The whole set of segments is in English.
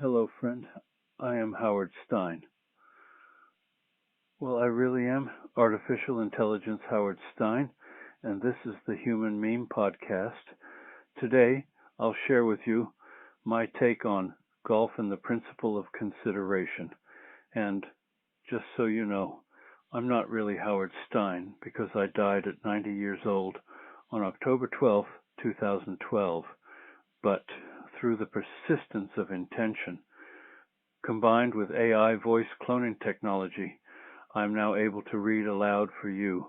Hello, friend. I am Howard Stein. Well, I really am Artificial Intelligence Howard Stein, and this is the Human Meme Podcast. Today, I'll share with you my take on golf and the principle of consideration. And just so you know, I'm not really Howard Stein because I died at 90 years old on October 12th, 2012. But through the persistence of intention, combined with AI voice cloning technology, I'm now able to read aloud for you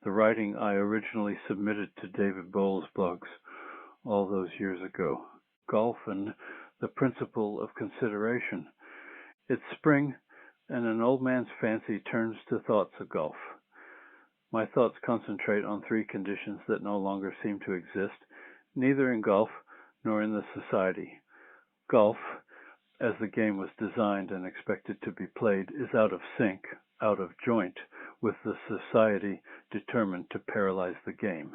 the writing I originally submitted to David Bowles' blogs all those years ago. Golf and the principle of consideration. It's spring, and an old man's fancy turns to thoughts of golf. My thoughts concentrate on three conditions that no longer seem to exist, neither in golf nor in the society. Golf, as the game was designed and expected to be played, is out of sync, out of joint with the society determined to paralyze the game.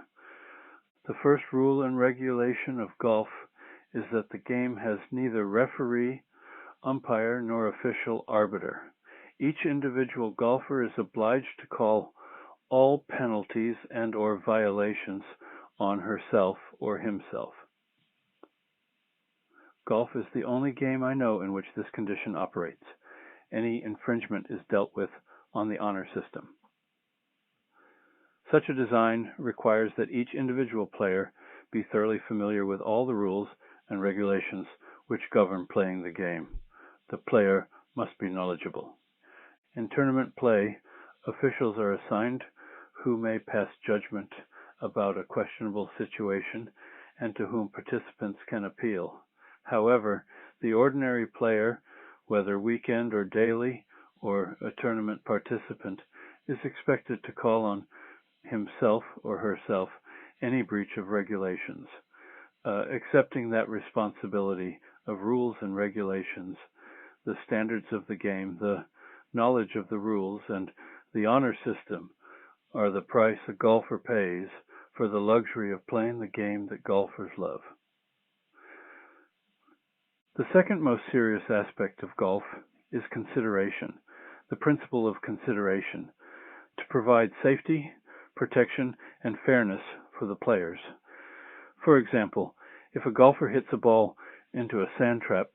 The first rule and regulation of golf is that the game has neither referee, umpire, nor official arbiter. Each individual golfer is obliged to call all penalties and/or violations on herself or himself. Golf is the only game I know in which this condition operates. Any infringement is dealt with on the honor system. Such a design requires that each individual player be thoroughly familiar with all the rules and regulations which govern playing the game. The player must be knowledgeable. In tournament play, officials are assigned who may pass judgment about a questionable situation and to whom participants can appeal. However, the ordinary player, whether weekend or daily or a tournament participant, is expected to call on himself or herself any breach of regulations. Accepting that responsibility of rules and regulations, the standards of the game, the knowledge of the rules, and the honor system are the price a golfer pays for the luxury of playing the game that golfers love. The second most serious aspect of golf is consideration, the principle of consideration, to provide safety, protection, and fairness for the players. For example, if a golfer hits a ball into a sand trap,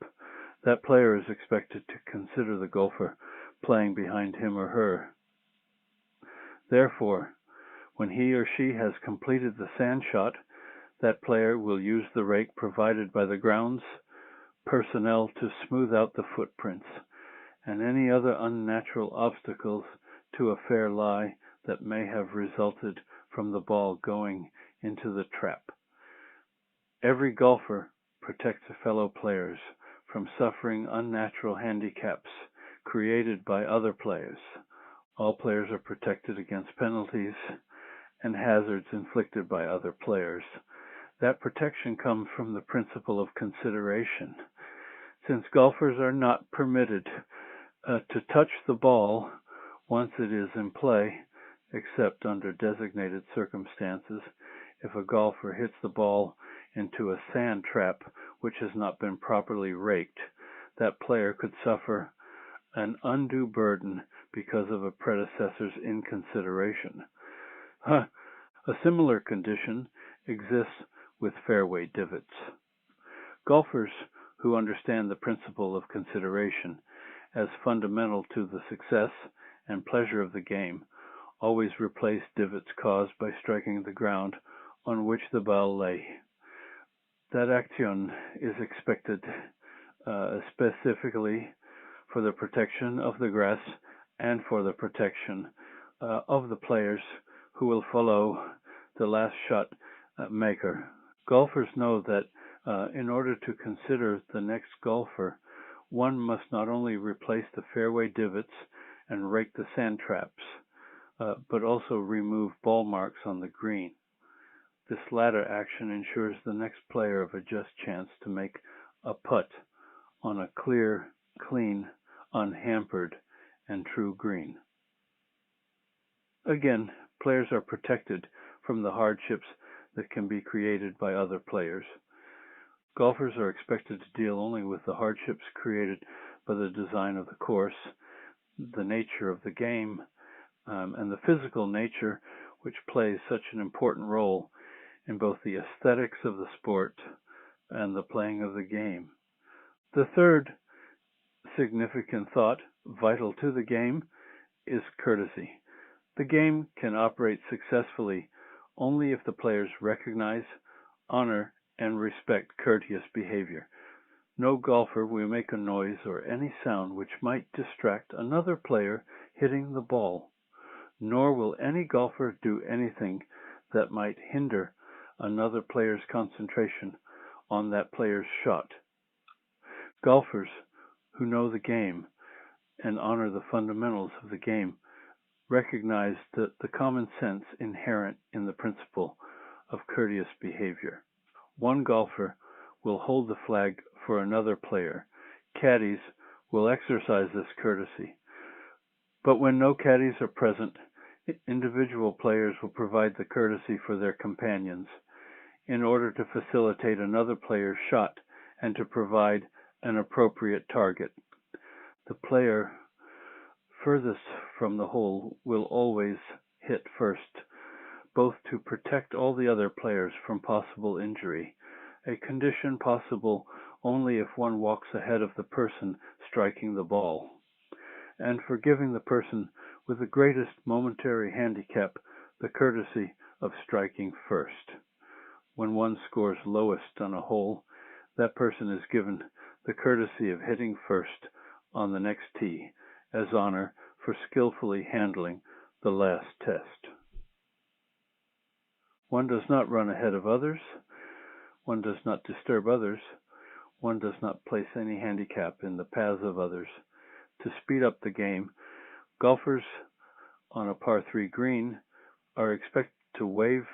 that player is expected to consider the golfer playing behind him or her. Therefore, when he or she has completed the sand shot, that player will use the rake provided by the grounds personnel to smooth out the footprints and any other unnatural obstacles to a fair lie that may have resulted from the ball going into the trap. Every golfer protects fellow players from suffering unnatural handicaps created by other players. All players are protected against penalties and hazards inflicted by other players. That protection comes from the principle of consideration. Since golfers are not permitted to touch the ball once it is in play, except under designated circumstances, if a golfer hits the ball into a sand trap which has not been properly raked, that player could suffer an undue burden because of a predecessor's inconsideration. A similar condition exists with fairway divots. Golfers who understand the principle of consideration as fundamental to the success and pleasure of the game always replace divots caused by striking the ground on which the ball lay. That action is expected specifically for the protection of the grass and for the protection of the players who will follow the last shot maker. Golfers know that in order to consider the next golfer, one must not only replace the fairway divots and rake the sand traps, but also remove ball marks on the green. This latter action ensures the next player of a just chance to make a putt on a clear, clean, unhampered, and true green. Again, players are protected from the hardships that can be created by other players. Golfers are expected to deal only with the hardships created by the design of the course, the nature of the game, and the physical nature which plays such an important role in both the aesthetics of the sport and the playing of the game. The third significant thought, vital to the game, is courtesy. The game can operate successfully only if the players recognize, honor, and respect courteous behavior. No golfer will make a noise or any sound which might distract another player hitting the ball, nor will any golfer do anything that might hinder another player's concentration on that player's shot. Golfers who know the game and honor the fundamentals of the game recognize the common sense inherent in the principle of courteous behavior. One golfer will hold the flag for another player. Caddies will exercise this courtesy. But when no caddies are present, individual players will provide the courtesy for their companions in order to facilitate another player's shot and to provide an appropriate target. The player furthest from the hole will always hit first, both to protect all the other players from possible injury, a condition possible only if one walks ahead of the person striking the ball, and for giving the person with the greatest momentary handicap the courtesy of striking first. When one scores lowest on a hole, that person is given the courtesy of hitting first on the next tee as honor for skillfully handling the last test. One does not run ahead of others. One does not disturb others. One does not place any handicap in the paths of others. To speed up the game, golfers on a par 3 green are expected to wave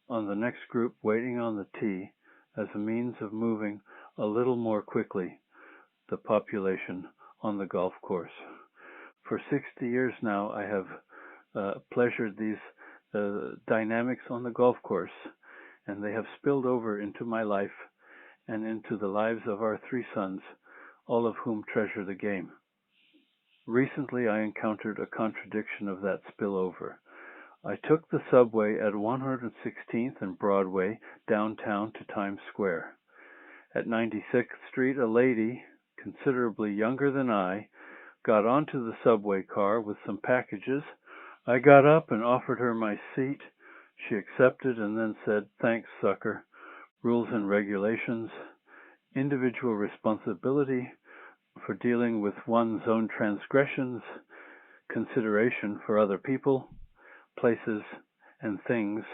on the next group waiting on the tee as a means of moving a little more quickly the population on the golf course. For 60 years now, I have pleasured these dynamics on the golf course, and they have spilled over into my life and into the lives of our 3 sons, all of whom treasure the game. Recently, I encountered a contradiction of that spillover. I took the subway at 116th and Broadway downtown to Times Square. At 96th Street, a lady, considerably younger than I, got onto the subway car with some packages. I got up and offered her my seat. She accepted and then said, "Thanks, sucker. Rules and regulations, individual responsibility for dealing with one's own transgressions, consideration for other people, places, and things,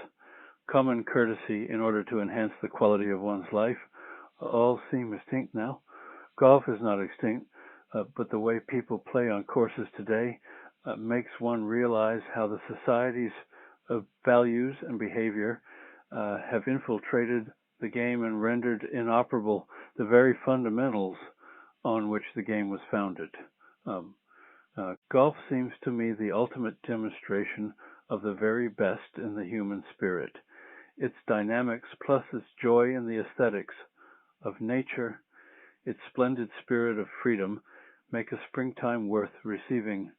common courtesy in order to enhance the quality of one's life, all seem extinct now. Golf is not extinct, but the way people play on courses today makes one realize how the societies of values and behavior have infiltrated the game and rendered inoperable the very fundamentals on which the game was founded. Golf seems to me the ultimate demonstration of the very best in the human spirit. Its dynamics plus its joy in the aesthetics of nature, its splendid spirit of freedom make a springtime worth receiving,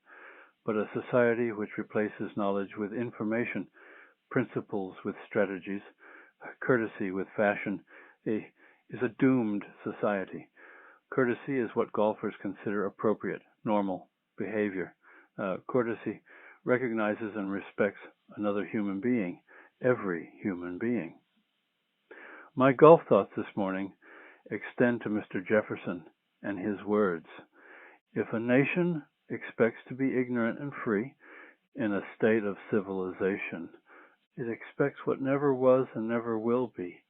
but a society which replaces knowledge with information, principles with strategies, courtesy with fashion, is a doomed society. Courtesy is what golfers consider appropriate, normal behavior. Courtesy recognizes and respects another human being, every human being. My golf thoughts this morning extend to Mr. Jefferson and his words. If a nation expects to be ignorant and free in a state of civilization, it expects what never was and never will be,